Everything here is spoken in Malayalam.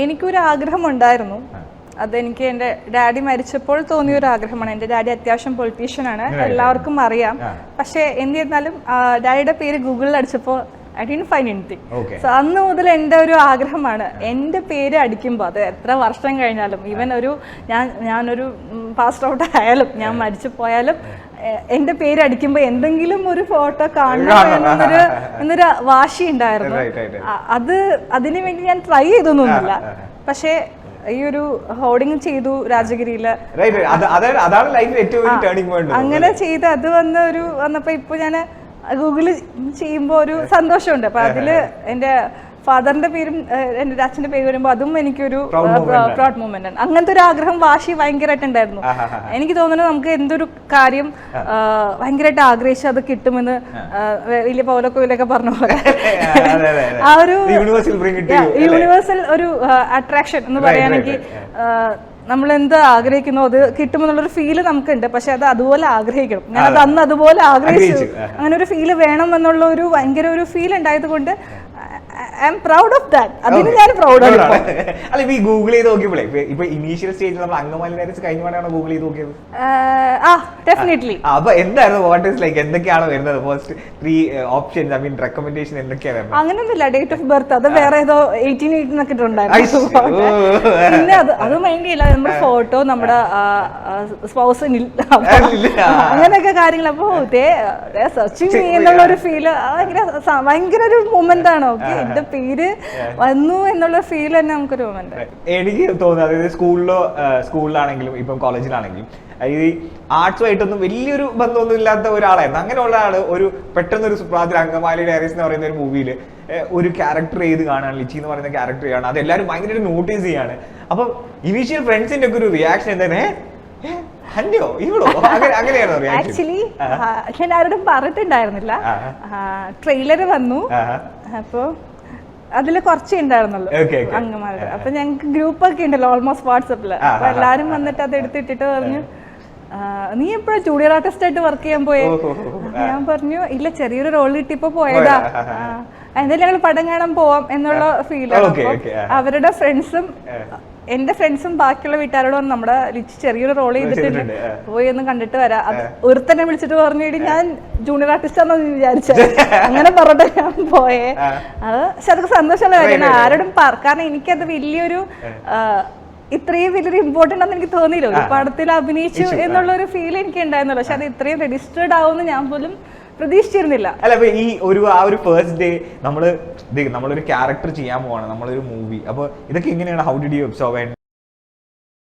എനിക്കൊരു ആഗ്രഹം ഉണ്ടായിരുന്നു. അതെനിക്ക് എൻ്റെ ഡാഡി മരിച്ചപ്പോൾ തോന്നിയൊരു ആഗ്രഹമാണ്. എൻ്റെ ഡാഡി അത്യാവശ്യം പൊളിറ്റീഷ്യനാണ്, എല്ലാവർക്കും അറിയാം. പക്ഷേ എന്നിരുന്നാലും ഡാഡിയുടെ പേര് ഗൂഗിളിൽ അടിച്ചപ്പോൾ I didn't find anything. So അന്ന് മുതൽ എൻ്റെ ഒരു ആഗ്രഹമാണ്, എൻ്റെ പേര് അടിക്കുമ്പോൾ അത് എത്ര വർഷം കഴിഞ്ഞാലും, ഈവൻ ഞാനൊരു പാസ് ഔട്ട് ആയാലും, ഞാൻ മരിച്ചു പോയാലും എൻ്റെ പേര് അടിക്കുമ്പോൾ എന്തെങ്കിലും ഒരു ഫോട്ടോ കാണണം എന്നൊരു വാശി ഉണ്ടായിരുന്നു. അതിനു വേണ്ടി ഞാൻ ട്രൈ ചെയ്തൊന്നുമില്ല. പക്ഷേ ഈ ഒരു ഹോർഡിങ് ചെയ്തു രാജഗിരിയില്, അങ്ങനെ ചെയ്ത് അത് വന്നപ്പോ ഇപ്പൊ ഞാൻ ഗൂഗിള് ചെയ്യുമ്പോ ഒരു സന്തോഷമുണ്ട്. അപ്പൊ അതില് എന്റെ ഫാദറിന്റെ പേരും എന്റെ അച്ഛന്റെ പേര് വരുമ്പോ അതും എനിക്കൊരു പ്രൗഡ് മൂമെന്റ് ആണ്. അങ്ങനത്തെ ഒരു ആഗ്രഹം, വാശി ഭയങ്കരമായിട്ടുണ്ടായിരുന്നു. എനിക്ക് തോന്നുന്നത് നമുക്ക് എന്തൊരു കാര്യം ഭയങ്കരമായിട്ട് ആഗ്രഹിച്ച് അത് കിട്ടുമെന്ന് വലിയ പൗലൊക്കെ പറഞ്ഞ പോലെ ആ ഒരു യൂണിവേഴ്സൽ ഒരു അട്രാക്ഷൻ എന്ന് പറയുകയാണെങ്കിൽ നമ്മൾ എന്ത് ആഗ്രഹിക്കുന്നു അത് കിട്ടുമെന്നുള്ളൊരു ഫീല് നമുക്കുണ്ട്. പക്ഷെ അത് അതുപോലെ ആഗ്രഹിക്കണം. ഞാൻ അത് അന്ന് അതുപോലെ ആഗ്രഹിച്ചു. അങ്ങനെ ഒരു ഫീല് വേണം എന്നുള്ള ഒരു ഭയങ്കര ഒരു ഫീൽ ഉണ്ടായത് കൊണ്ട് I am proud of that. അതിന് ഞാൻ പ്രൗഡാണ്. അല്ല, ഇപ്പൊ ഈ ഗൂഗിൾ ചെയ്ത് നോക്കിയപ്പോഴേ ഇപ്പൊ ഇനീഷ്യൽ സ്റ്റേജിൽ നമ്മൾ അങ്കമാലി ഡയറീസ് കഴിഞ്ഞാണ് ഗൂഗിൾ ചെയ്ത് നോക്കിയത്. ഡെഫിനറ്റ്ലി. അപ്പൊ എന്തായിരുന്നു വാട്ട് ഈസ് ലൈക്ക്, എന്തൊക്കെയാണ് വരുന്നത് first 3 options, I mean recommendation എന്തൊക്കെയാണ് വരുന്നത്? അങ്ങനെയൊന്നുമില്ല. ഡേറ്റ് ഓഫ് ബർത്ത് അത് വേറെ ഏതോ 18 എന്നൊക്കെ ഇട്ടുണ്ടായിരുന്നു. പിന്നെ അത് മൈൻഡ് ചെയ്യില്ല. നമ്മുടെ ഫോട്ടോ, നമ്മുടെ സ്പൗസിന് അങ്ങനെയൊക്കെ കാര്യങ്ങൾ. അപ്പൊ സെർച്ചിങ് എന്നുള്ള ഒരു ഫീല് ഭയങ്കര ഒരു മൊമെന്റ് ആണ്. ഓക്കെ, എന്റെ പേര് വന്നു എന്നുള്ള ഫീൽ തന്നെ നമുക്കൊരു മൊമെന്റ്. എനിക്ക് തോന്നുന്നത് അതായത് സ്കൂളിലാണെങ്കിലും ഇപ്പം കോളേജിലാണെങ്കിലും ഈ ആർട്സുമായിട്ടൊന്നും വലിയൊരു ബന്ധമൊന്നും ഇല്ലാത്ത ഒരാളായിരുന്നു. അങ്ങനെയുള്ള ആള് പെട്ടെന്നൊരു സുപ്രാതിൽ അങ്കമാലി ഡയറീസ് എന്ന് പറയുന്ന ഒരു മൂവിയിൽ ഒരു ക്യാരക്ടർ ചെയ്ത് കാണാണ്, ലിച്ചി എന്ന് പറയുന്ന ക്യാരക്ടർ ചെയ്യാണ്. അത് എല്ലാവരും ഭയങ്കര നോട്ടീസ് ചെയ്യാണ്. അപ്പൊ ഇനീഷ്യൽ ഫ്രണ്ട്സിന്റെ ഒക്കെ ഒരു റിയാക്ഷൻ എന്താണ്, ആക്ച്വലി ഞാൻ ആരോടും പറഞ്ഞിട്ടുണ്ടായിരുന്നില്ല. ട്രെയിലർ വന്നു, അപ്പൊ അതില് കുറച്ചേ ഉണ്ടായിരുന്നുള്ളൂ അങ്കമാലിയുടെ. അപ്പൊ ഞങ്ങക്ക് ഗ്രൂപ്പ് ഒക്കെ ഉണ്ടല്ലോ ഓൾമോസ്റ്റ് വാട്സപ്പില്. അപ്പൊ എല്ലാരും വന്നിട്ട് അത് എടുത്തിട്ടിട്ട് പറഞ്ഞു, നീ എപ്പോഴാ ജൂനിയർ ആർട്ടിസ്റ്റ് ആയിട്ട് വർക്ക് ചെയ്യാൻ പോയേ? ഞാൻ പറഞ്ഞു, ഇല്ല, ചെറിയൊരു റോൾ കിട്ടിയപ്പോ പോയതാ, എന്തായാലും ഞങ്ങൾ പടം കാണാൻ പോവാം എന്നുള്ള ഫീലാണ്. അവരുടെ ഫ്രണ്ട്സും എന്റെ ഫ്രണ്ട്സും ബാക്കിയുള്ള വീട്ടുകാരോടും നമ്മുടെ ലിച്ചി ചെറിയൊരു റോൾ ചെയ്തിട്ടുണ്ട്, പോയി ഒന്ന് കണ്ടിട്ട് വരാം. അത് ഒരുത്തന്നെ വിളിച്ചിട്ട് പറഞ്ഞു, ഞാൻ ജൂനിയർ ആർട്ടിസ്റ്റ് ആണെന്ന് വിചാരിച്ചത്. അങ്ങനെ പറഞ്ഞിട്ട് ഞാൻ പോയേ. അത് പക്ഷെ അതൊക്കെ സന്തോഷമുള്ള കാര്യമാണ്. ആരോടും കാരണം എനിക്കത് വലിയൊരു ഇത്രയും വലിയൊരു ഇമ്പോർട്ടൻ്റ് ആണെന്ന് എനിക്ക് തോന്നിയില്ല. ഒരു പടത്തിൽ അഭിനയിച്ചു എന്നുള്ള ഒരു ഫീൽ എനിക്ക് ഉണ്ടായിരുന്നല്ലോ. പക്ഷെ അത് ഇത്രയും രജിസ്റ്റേർഡ് ആവുമെന്ന് ഞാൻ പോലും പ്രതീക്ഷിച്ചിരുന്നില്ല. അല്ല, ഈ ആ ഒരു ഫസ്റ്റ് ഡേ നമ്മളൊരു ക്യാരക്ടർ ചെയ്യാൻ പോവാണ്, നമ്മളൊരു മൂവി. അപ്പൊ ഇതൊക്കെ എങ്ങനെയാണ്, ഹൗ ഡിഡ് യു ഒബ്സർവ്?